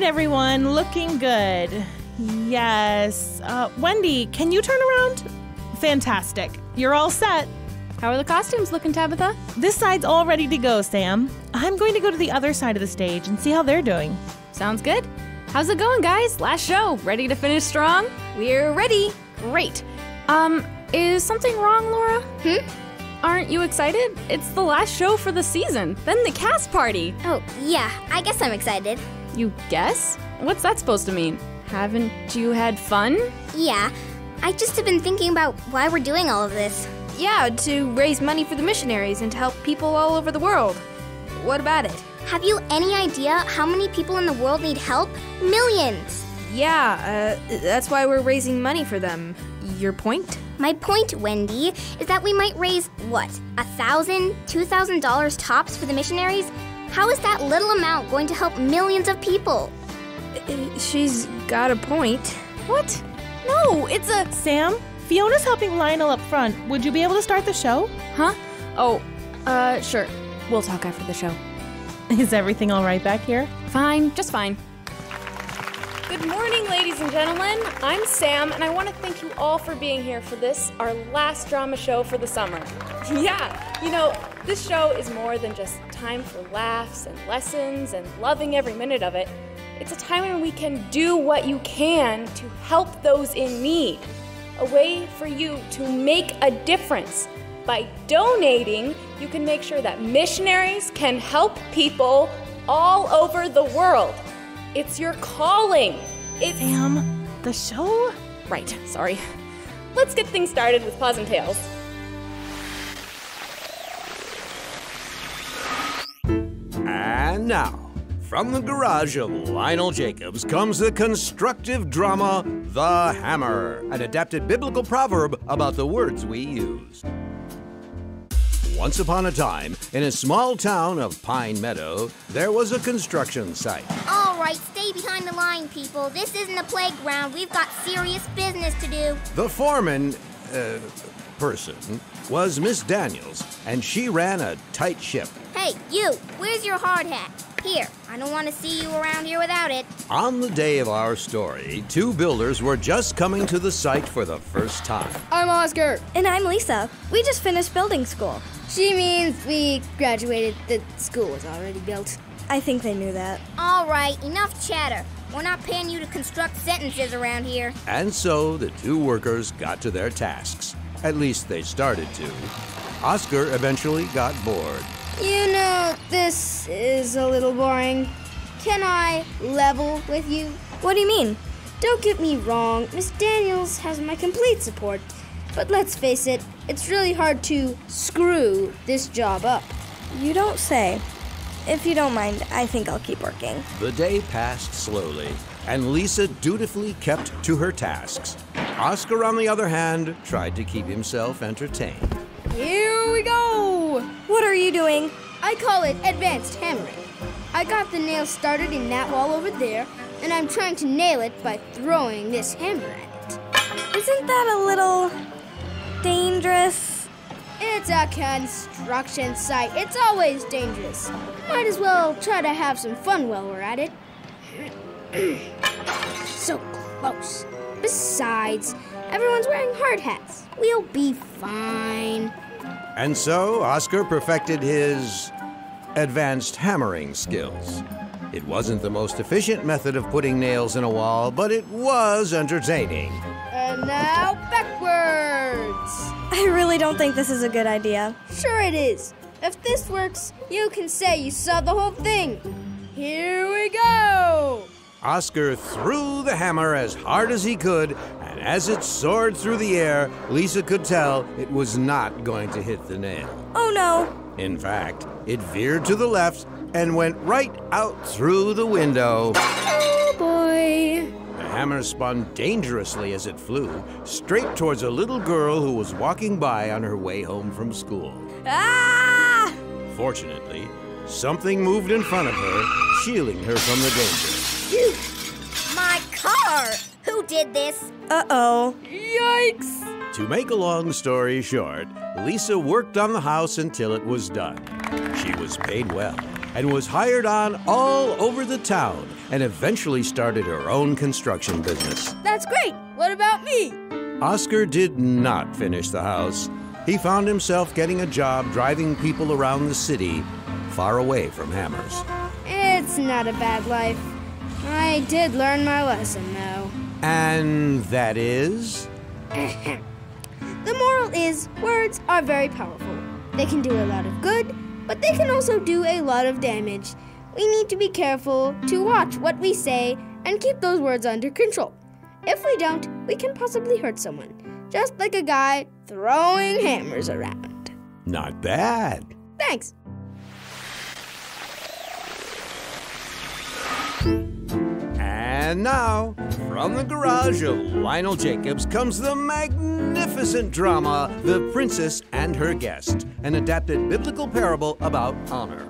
everyone. Looking good. Yes. Wendy, can you turn around? Fantastic. You're all set. How are the costumes looking, Tabitha? This side's all ready to go, Sam. I'm going to go to the other side of the stage and see how they're doing. Sounds good. How's it going, guys? Last show. Ready to finish strong? We're ready. Great. Is something wrong, Laura? Aren't you excited? It's the last show for the season. Then the cast party. Oh, yeah. I guess I'm excited. You guess? What's that supposed to mean? Haven't you had fun? Yeah. I just have been thinking about why we're doing all of this. Yeah, to raise money for the missionaries and to help people all over the world. What about it? Have you any idea how many people in the world need help? Millions! Yeah, that's why we're raising money for them. Your point? My point, Wendy, is that we might raise, what, $1,000, $2,000 tops for the missionaries? How is that little amount going to help millions of people? She's got a point. What? No, it's a... Sam, Fiona's helping Lionel up front. Would you be able to start the show? Huh? Oh, sure. We'll talk after the show. Is everything all right back here? Fine, just fine. Good morning, ladies and gentlemen. I'm Sam, and I want to thank you all for being here for this, our last drama show for the summer. Yeah, you know, this show is more than just time for laughs and lessons and loving every minute of it. It's a time when we can do what you can to help those in need. A way for you to make a difference. By donating, you can make sure that missionaries can help people all over the world. It's your calling. It's... Sam, the show? Right, sorry. Let's get things started with Paws and Tails. And now, from the garage of Lionel Jacobs comes the constructive drama, The Hammer, an adapted biblical proverb about the words we use. Once upon a time, in a small town of Pine Meadow, there was a construction site. All right, stay behind the line, people. This isn't a playground. We've got serious business to do. The foreman, person, was Miss Daniels, and she ran a tight ship. Hey, you, where's your hard hat? Here, I don't want to see you around here without it. On the day of our story, two builders were just coming to the site for the first time. I'm Oscar. And I'm Lisa. We just finished building school. She means we graduated. The school was already built. I think they knew that. All right, enough chatter. We're not paying you to construct sentences around here. And so the two workers got to their tasks. At least they started to. Oscar eventually got bored. You know, this is a little boring. Can I level with you? What do you mean? Don't get me wrong, Miss Daniels has my complete support. But let's face it, it's really hard to screw this job up. You don't say. If you don't mind, I think I'll keep working. The day passed slowly, and Lisa dutifully kept to her tasks. Oscar, on the other hand, tried to keep himself entertained. Here we go! What are you doing? I call it advanced hammering. I got the nail started in that wall over there, and I'm trying to nail it by throwing this hammer at it. Isn't that a little dangerous? It's a construction site. It's always dangerous. Might as well try to have some fun while we're at it. So close. Besides, everyone's wearing hard hats. We'll be fine. And so Oscar perfected his advanced hammering skills. It wasn't the most efficient method of putting nails in a wall, but it was entertaining. And now backwards. I really don't think this is a good idea. Sure it is. If this works, you can say you saw the whole thing. Here we go. Oscar threw the hammer as hard as he could, and as it soared through the air, Lisa could tell it was not going to hit the nail. Oh no. In fact, it veered to the left and went right out through the window. Oh boy. The hammer spun dangerously as it flew, straight towards a little girl who was walking by on her way home from school. Ah! Fortunately, something moved in front of her, shielding her from the danger. My car! Who did this? Uh-oh. Yikes! To make a long story short, Lisa worked on the house until it was done. She was paid well, and was hired on all over the town and eventually started her own construction business. That's great. What about me? Oscar did not finish the house. He found himself getting a job driving people around the city, far away from hammers. It's not a bad life. I did learn my lesson, though. And that is? The moral is, words are very powerful. They can do a lot of good, but they can also do a lot of damage. We need to be careful to watch what we say and keep those words under control. If we don't, we can possibly hurt someone, just like a guy throwing hammers around. Not bad. Thanks. And now, from the garage of Lionel Jacobs comes the magnificent drama, The Princess and Her Guest, an adapted biblical parable about honor.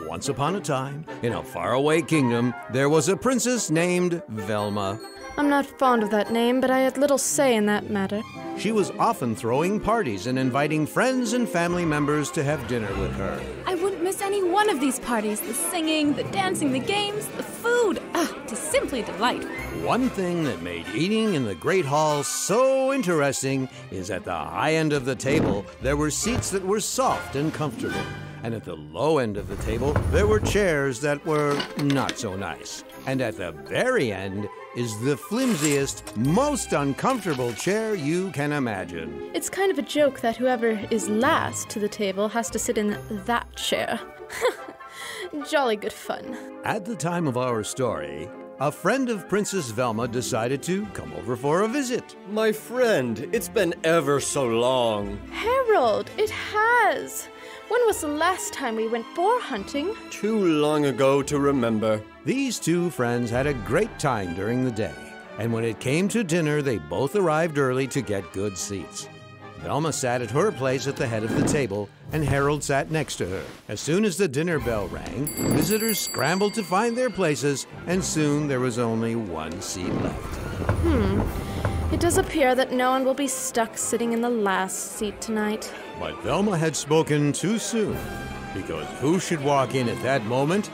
Once upon a time, in a faraway kingdom, there was a princess named Velma. I'm not fond of that name, but I had little say in that matter. She was often throwing parties and inviting friends and family members to have dinner with her. I wouldn't miss any one of these parties. The singing, the dancing, the games, the food. It is simply delightful. One thing that made eating in the Great Hall so interesting is at the high end of the table, there were seats that were soft and comfortable. And at the low end of the table, there were chairs that were not so nice. And at the very end is the flimsiest, most uncomfortable chair you can imagine. It's kind of a joke that whoever is last to the table has to sit in that chair. Jolly good fun. At the time of our story, a friend of Princess Velma decided to come over for a visit. My friend, it's been ever so long. Harold, it has. When was the last time we went boar hunting? Too long ago to remember. These two friends had a great time during the day, and when it came to dinner, they both arrived early to get good seats. Velma sat at her place at the head of the table, and Harold sat next to her. As soon as the dinner bell rang, visitors scrambled to find their places, and soon there was only one seat left. It does appear that no one will be stuck sitting in the last seat tonight. But Velma had spoken too soon, because who should walk in at that moment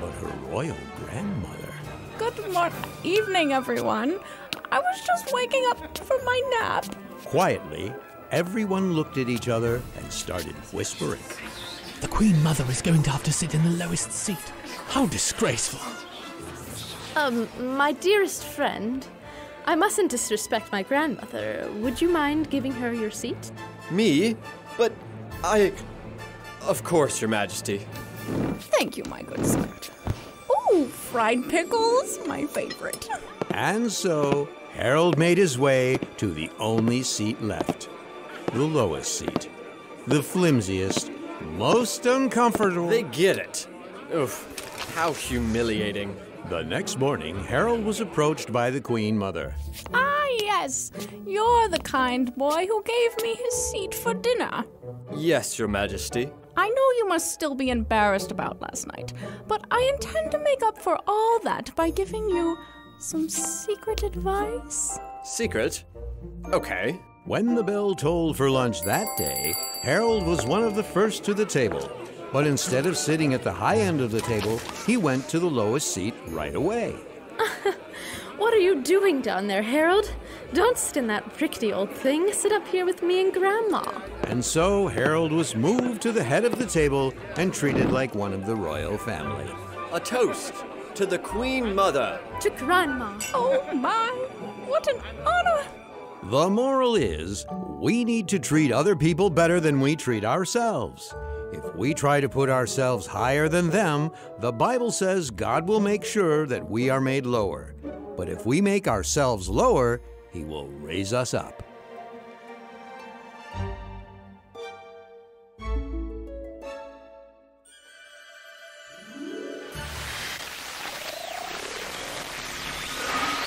but her royal grandmother? Good evening, everyone. I was just waking up from my nap. Quietly, everyone looked at each other and started whispering. The Queen Mother is going to have to sit in the lowest seat. How disgraceful. My dearest friend, I mustn't disrespect my grandmother. Would you mind giving her your seat? Me? But Of course, Your Majesty. Thank you, my good sir. Ooh, fried pickles, my favorite. And so, Harold made his way to the only seat left. The lowest seat. The flimsiest, most uncomfortable. They get it. Oof, how humiliating. The next morning, Harold was approached by the Queen Mother. Ah, yes. You're the kind boy who gave me his seat for dinner. Yes, Your Majesty. I know you must still be embarrassed about last night, but I intend to make up for all that by giving you some secret advice. Secret? Okay. When the bell tolled for lunch that day, Harold was one of the first to the table. But instead of sitting at the high end of the table, he went to the lowest seat right away. What are you doing down there, Harold? Don't sit in that rickety old thing. Sit up here with me and Grandma. And so Harold was moved to the head of the table and treated like one of the royal family. A toast to the Queen Mother. To Grandma. Oh my, what an honor. The moral is, we need to treat other people better than we treat ourselves. If we try to put ourselves higher than them, the Bible says God will make sure that we are made lower. But if we make ourselves lower, He will raise us up.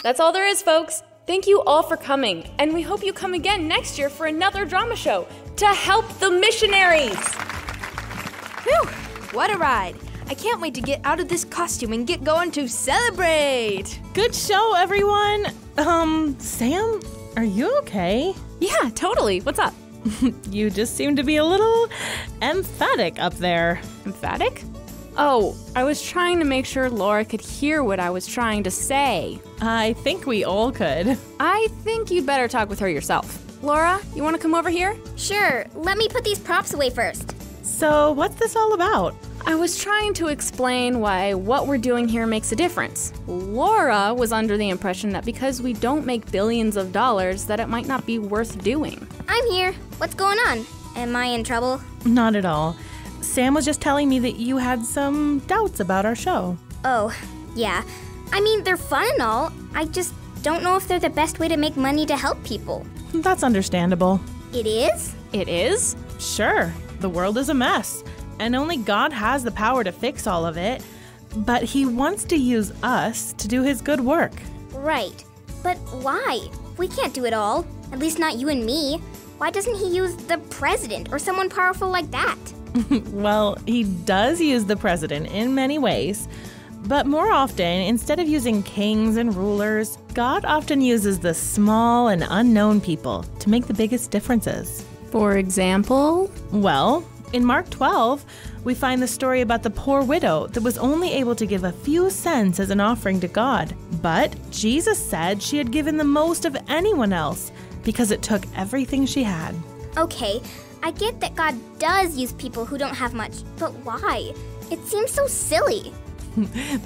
That's all there is, folks. Thank you all for coming, and we hope you come again next year for another drama show to help the missionaries. Whew, what a ride. I can't wait to get out of this costume and get going to celebrate. Good show, everyone. Sam, are you okay? Yeah, totally. What's up? You just seem to be a little emphatic up there. Emphatic? Oh, I was trying to make sure Laura could hear what I was trying to say. I think we all could. I think you'd better talk with her yourself. Laura, you want to come over here? Sure, let me put these props away first. So, what's this all about? I was trying to explain why what we're doing here makes a difference. Laura was under the impression that because we don't make billions of dollars, that it might not be worth doing. I'm here. What's going on? Am I in trouble? Not at all. Sam was just telling me that you had some doubts about our show. Oh, yeah. I mean, they're fun and all. I just don't know if they're the best way to make money to help people. That's understandable. It is? It is? Sure, the world is a mess, and only God has the power to fix all of it. But he wants to use us to do his good work. Right. But why? We can't do it all. At least not you and me. Why doesn't he use the president or someone powerful like that? Well, he does use the president in many ways. But more often, instead of using kings and rulers, God often uses the small and unknown people to make the biggest differences. For example? Well, in Mark 12, we find the story about the poor widow that was only able to give a few cents as an offering to God. But Jesus said she had given the most of anyone else because it took everything she had. Okay, I get that God does use people who don't have much, but why? It seems so silly.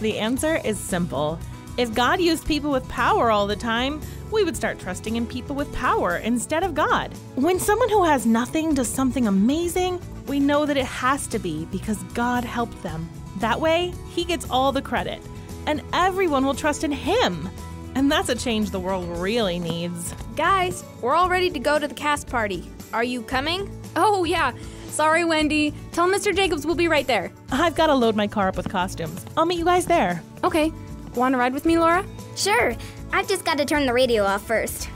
The answer is simple. If God used people with power all the time, we would start trusting in people with power instead of God. When someone who has nothing does something amazing, we know that it has to be because God helped them. That way, he gets all the credit, and everyone will trust in him. And that's a change the world really needs. Guys, we're all ready to go to the cast party. Are you coming? Oh, yeah. Sorry, Wendy. Tell Mr. Jacobs we'll be right there. I've got to load my car up with costumes. I'll meet you guys there. Okay. Want to ride with me, Laura? Sure. I've just got to turn the radio off first.